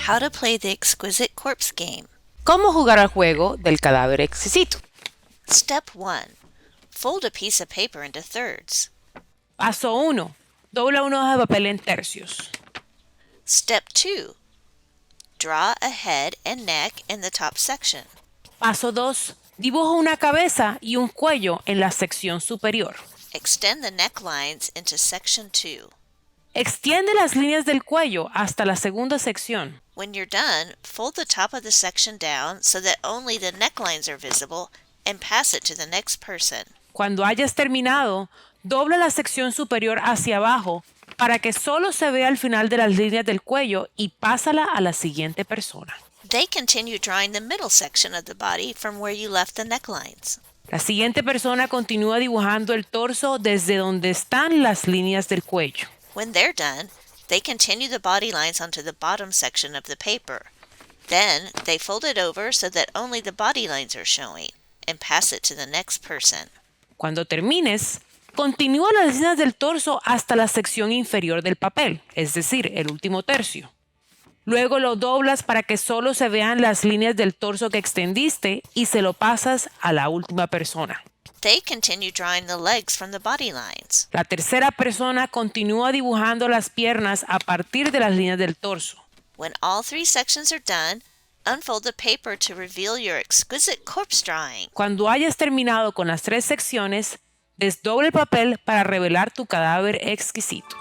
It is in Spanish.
How to play the Exquisite corpse game. ¿Cómo jugar al juego del cadáver exquisito? Step 1. Fold a piece of paper into thirds. Paso 1. Dobla una hoja de papel en tercios. Step 2. Draw a head and neck in the top section. Paso 2. Dibuja una cabeza y un cuello en la sección superior. Extend the necklines into section 2. Extiende las líneas del cuello hasta la segunda sección. When you're done, fold the top of the section down so that only the necklines are visible and pass it to the next person. Cuando hayas terminado, dobla la sección superior hacia abajo para que solo se vea el final de las líneas del cuello y pásala a la siguiente persona. They continue drawing the middle section of the body from where you left the necklines. La siguiente persona continúa dibujando el torso desde donde están las líneas del cuello. When they're done, they continue the body lines onto the bottom section of the paper. Then, they fold it over so that only the body lines are showing and pass it to the next person. Cuando termines, continúa las líneas del torso hasta la sección inferior del papel, es decir, el último tercio. Luego lo doblas para que solo se vean las líneas del torso que extendiste y se lo pasas a la última persona. They continue drawing the legs from the body lines. La tercera persona continúa dibujando las piernas a partir de las líneas del torso. When all 3 sections are done, unfold the paper to reveal your exquisite corpse drawing. Cuando hayas terminado con las 3 secciones, desdoble el papel para revelar tu cadáver exquisito.